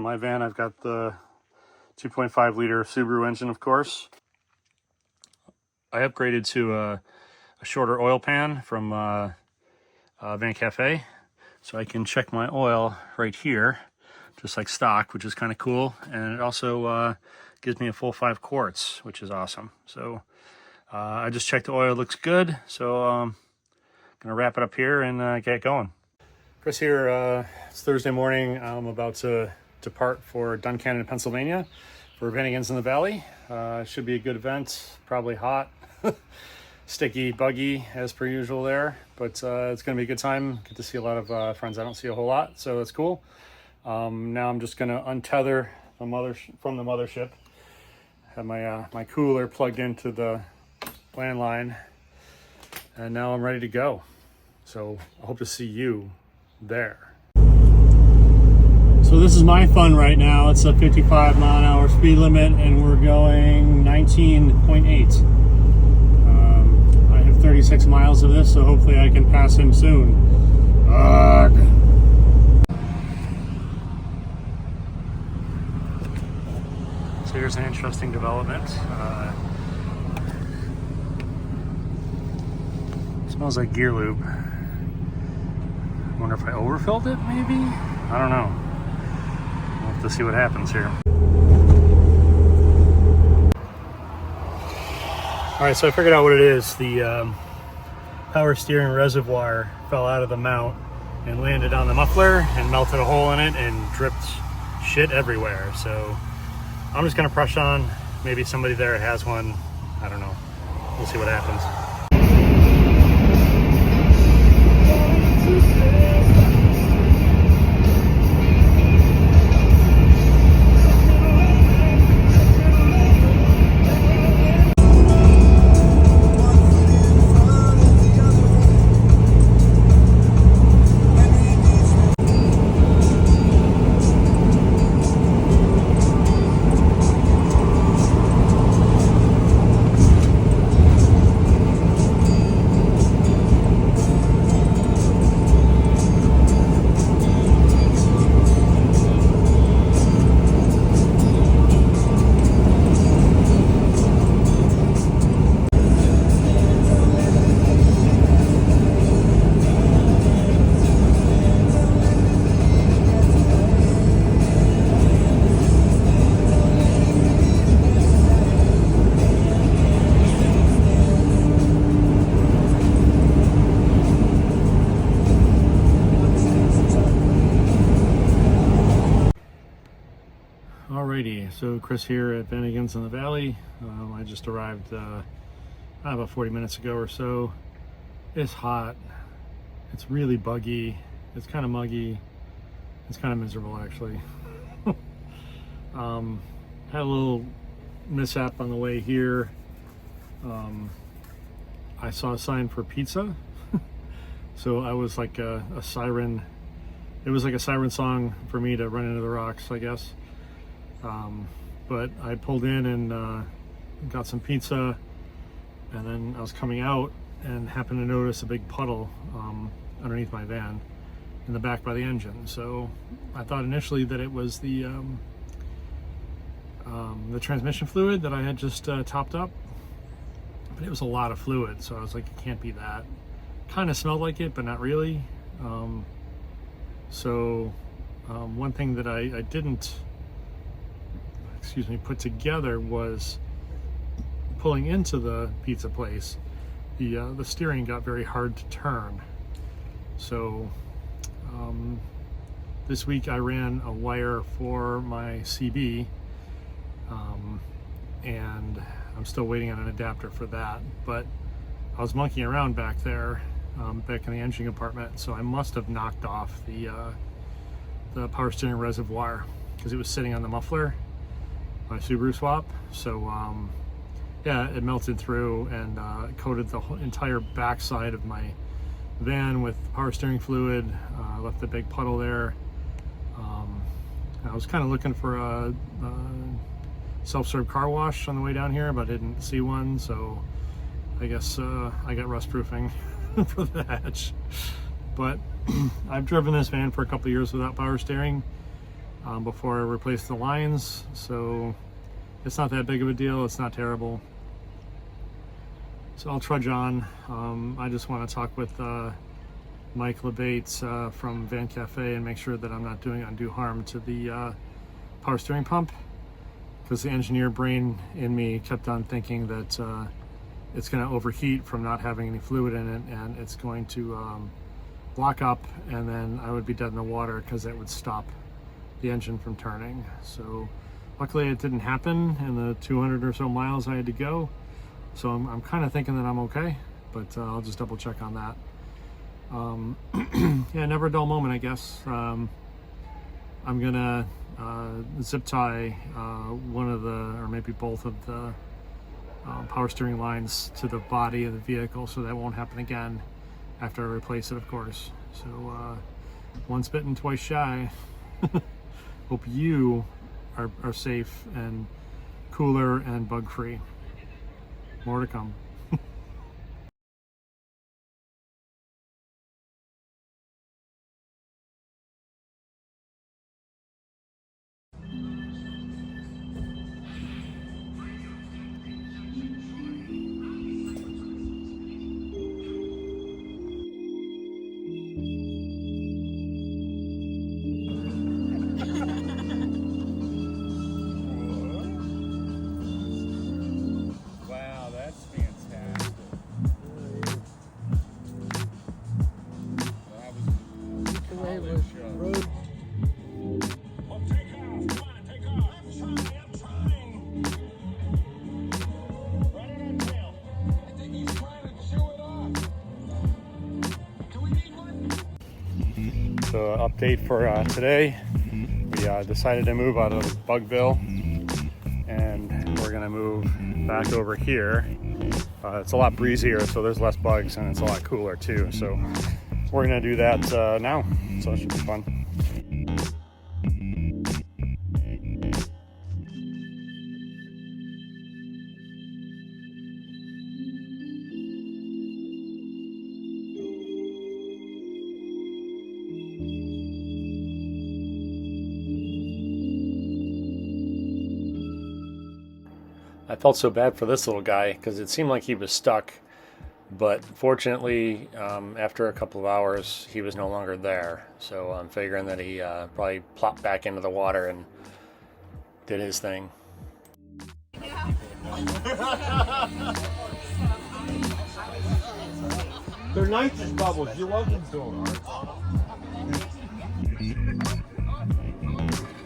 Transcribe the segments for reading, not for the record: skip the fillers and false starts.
On my van, I've got the 2.5 liter Subaru engine, of course. I upgraded to a shorter oil pan from Van Cafe, so I can check my oil right here, just like stock, which is kind of cool. And it also gives me a full 5 quarts, which is awesome. So I just checked the oil, looks good. So I'm gonna wrap it up here and get going. Chris here, it's Thursday morning. I'm about to depart for Duncannon, Pennsylvania for Vanagons in the Valley. Should be a good event, probably hot, sticky, buggy as per usual there, but it's gonna be a good time. Get to see a lot of friends I don't see a whole lot, so that's cool. Now I'm just gonna untether from the mothership. Have my my cooler plugged into the landline, and now I'm ready to go. So I hope to see you there. So this is my fun right now. It's a 55 mile an hour speed limit and we're going 19.8. I have 36 miles of this, so hopefully I can pass him soon. Ugh. So here's an interesting development. Smells like gear lube. Wonder if I overfilled it, maybe? I don't know. We'll have to see what happens here. All right, so I figured out what it is. The power steering reservoir fell out of the mount and landed on the muffler and melted a hole in it and dripped shit everywhere. So I'm just gonna press on. Maybe somebody there has one. I don't know. We'll see what happens. Alrighty, so Chris here at Vanagons in the Valley. I just arrived about 40 minutes ago or so. It's hot, it's really buggy, it's kind of muggy, it's kind of miserable actually. Had a little mishap on the way here. I saw a sign for pizza, so I was like a siren. It was like a siren song for me to run into the rocks, I guess. But I pulled in and got some pizza, and then I was coming out and happened to notice a big puddle underneath my van in the back by the engine. So I thought initially that it was the transmission fluid that I had just topped up, but it was a lot of fluid, so I was like, it can't be that. Kind of smelled like it, but not really. One thing that I didn't put together was pulling into the pizza place. The steering got very hard to turn. So this week I ran a wire for my CB, and I'm still waiting on an adapter for that. But I was monkeying around back there, back in the engine compartment, so I must have knocked off the power steering reservoir because it was sitting on the muffler, my Subaru swap. So yeah, it melted through and coated the whole entire backside of my van with power steering fluid. Left a big puddle there. I was kind of looking for a self-serve car wash on the way down here, but I didn't see one, so I guess I got rust proofing for that. But I've driven this van for a couple of years without power steering, before I replace the lines, so it's not that big of a deal. It's not terrible. So I'll trudge on. I just want to talk with Mike LeBates from Van Cafe and make sure that I'm not doing undue harm to the power steering pump, because the engineer brain in me kept on thinking that it's going to overheat from not having any fluid in it, and it's going to block up, and then I would be dead in the water because it would stop the engine from turning. So luckily it didn't happen in the 200 or so miles I had to go. So I'm kind of thinking that I'm okay, but I'll just double check on that. Yeah, never a dull moment, I guess. I'm gonna zip tie one of the, or maybe both of the power steering lines to the body of the vehicle, so that won't happen again after I replace it, of course. So once bitten, twice shy. Hope you are safe and cooler and bug-free. More to come. So update for today, we decided to move out of Bugville, and we're gonna move back over here. It's a lot breezier, so there's less bugs, and it's a lot cooler too. So we're gonna do that now, so it should be fun. I felt so bad for this little guy because it seemed like he was stuck, but fortunately, after a couple of hours, he was no longer there. So I'm figuring that he probably plopped back into the water and did his thing. They're nitrous bubbles. You're welcome to them.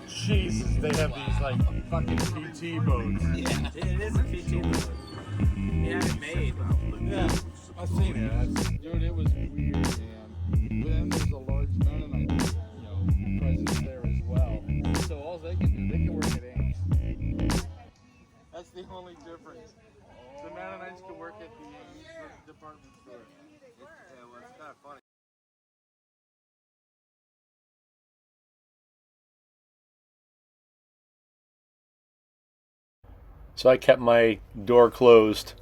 Jesus, they have these like fucking PT boats. Yeah, it is a PT boat. He had it made. Yeah, I've seen it. Dude, it was weird, man. But then there's a large Mennonite, presence there as well. So all they can do, they can work at Ames. That's the only difference. The Mennonites can work at the Ames department store. Yeah, well, it's kind of funny. So I kept my door closed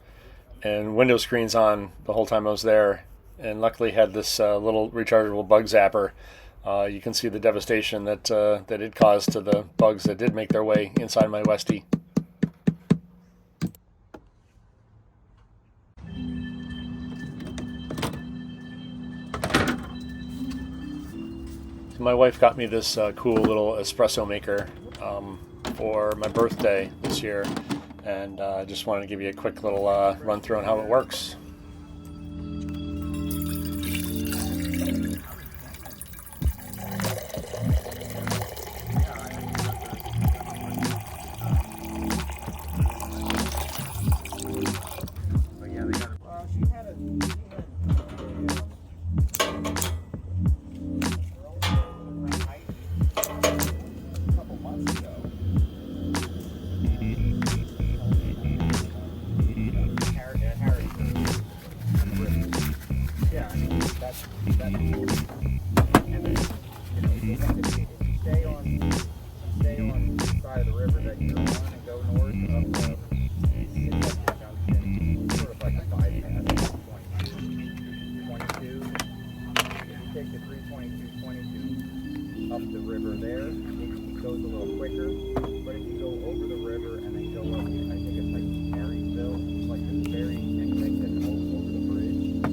and window screens on the whole time I was there, and luckily had this little rechargeable bug zapper. You can see the devastation that that it caused to the bugs that did make their way inside my Westie. So my wife got me this cool little espresso maker for my birthday this year, and I just wanted to give you a quick little run through on how it works. little quicker. But if you go over the river and then go up, I think it's like Marysville, like the very next exit over the bridge.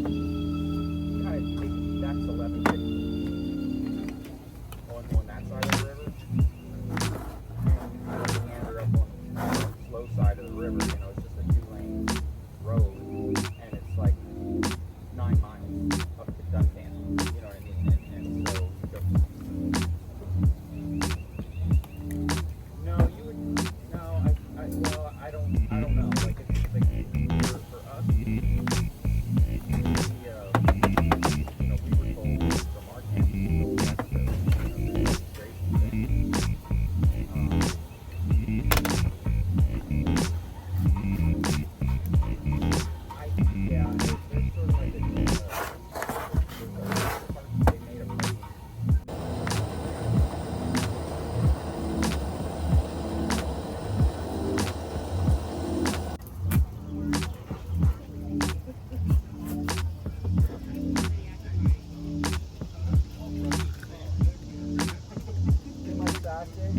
Kind of that's 1150 on that side of the river. And you kind of meander up on the slow side of the river. You know, it's just a 2-lane road, and it's like 9 miles up to Duncan. You know what I mean? And so you go. No, you would. No, well, I don't know. Like it's like for us, we were told from our camp to go west of the registration thing. Yeah, there's sort of like a they made a place. Too much sausage.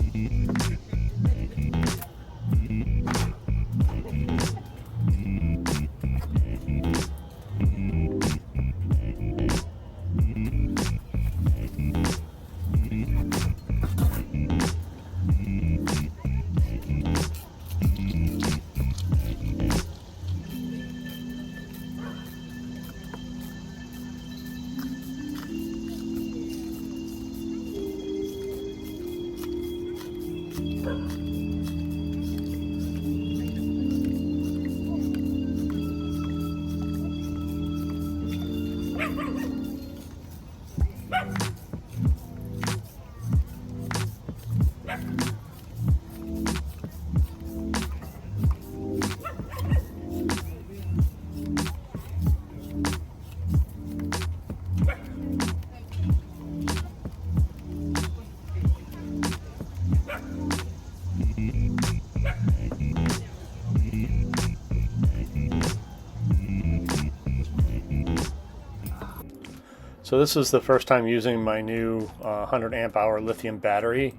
So this is the first time using my new 100 amp hour lithium battery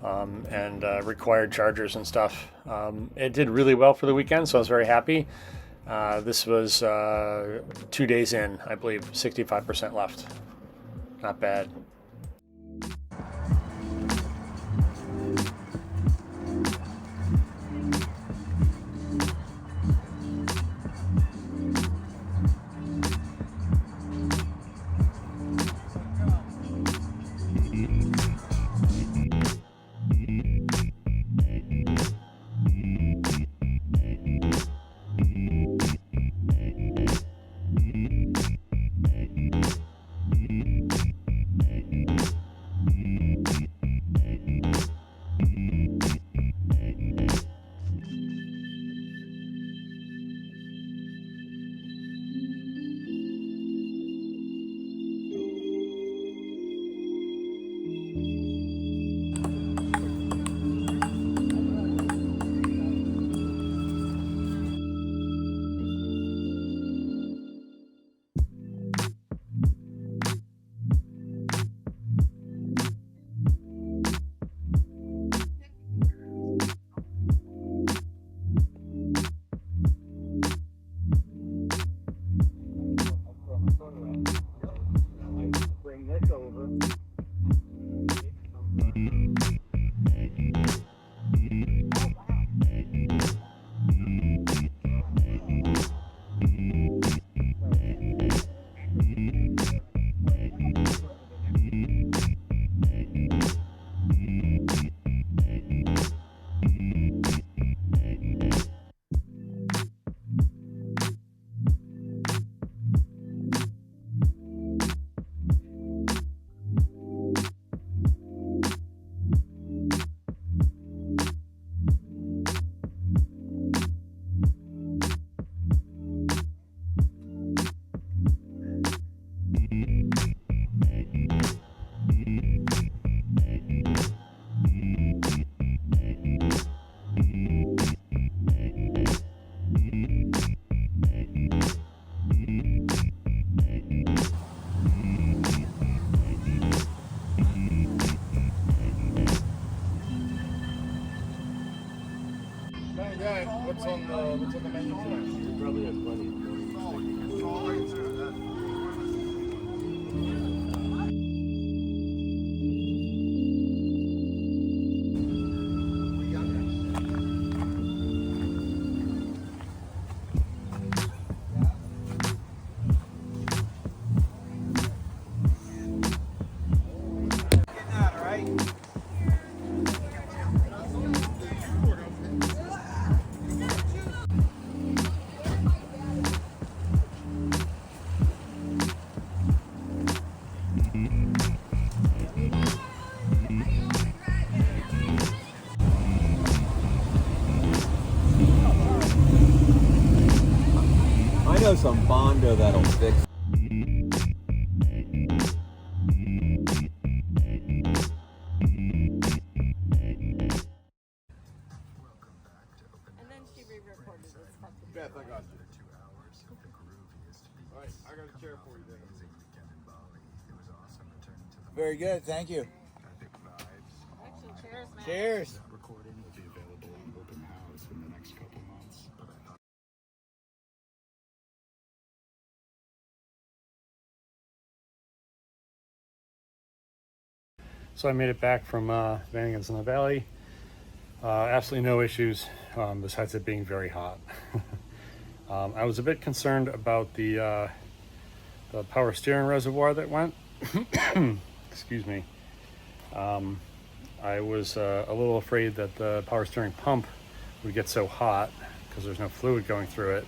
and required chargers and stuff. It did really well for the weekend, so I was very happy. This was 2 days in, I believe, 65% left. Not bad. Okay, what's on the menu tonight? Probably has plenty. I know some Bondo that'll fix. And then she re-recorded this fucking. Beth, I got you. All right, I got a chair for you then. Very good, thank you. Actually, cheers, man. Cheers. Recording will be available on open house in the next couple months. So I made it back from Vanagons in the Valley. Absolutely no issues, besides it being very hot. I was a bit concerned about the power steering reservoir that went. Excuse me. I was a little afraid that the power steering pump would get so hot because there's no fluid going through it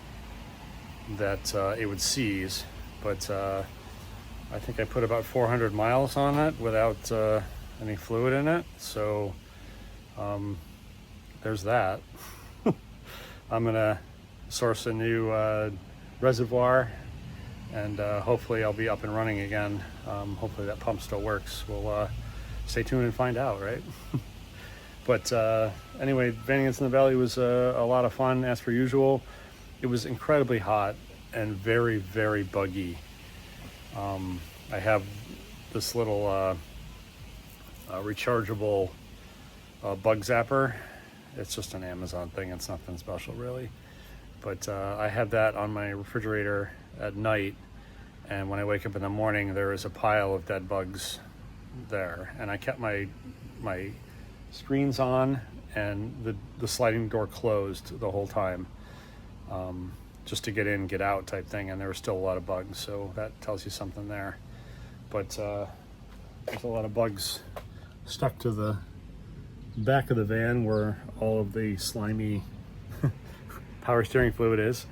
that it would seize. But I think I put about 400 miles on it without any fluid in it. So there's that. I'm gonna source a new reservoir, and hopefully I'll be up and running again. Hopefully that pump still works. We'll stay tuned and find out, right? But anyway, Vanagons in the Valley was a lot of fun as per usual. It was incredibly hot and very, very buggy. I have this little rechargeable bug zapper. It's just an Amazon thing. It's nothing special really. But I have that on my refrigerator at night, and when I wake up in the morning, there is a pile of dead bugs there. And I kept my screens on and the sliding door closed the whole time, just to get in, get out type thing. And there were still a lot of bugs, so that tells you something there. But there's a lot of bugs stuck to the back of the van where all of the slimy power steering fluid is.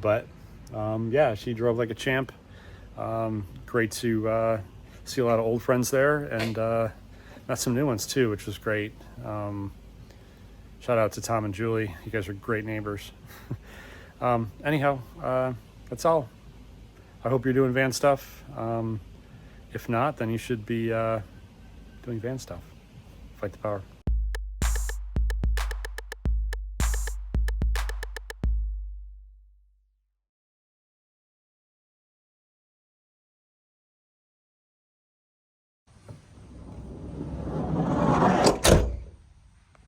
But yeah, she drove like a champ. Great to see a lot of old friends there, and met some new ones too, which was great. Shout out to Tom and Julie. You guys are great neighbors. Anyhow, that's all. I hope you're doing van stuff. If not, then you should be doing van stuff. Fight the power.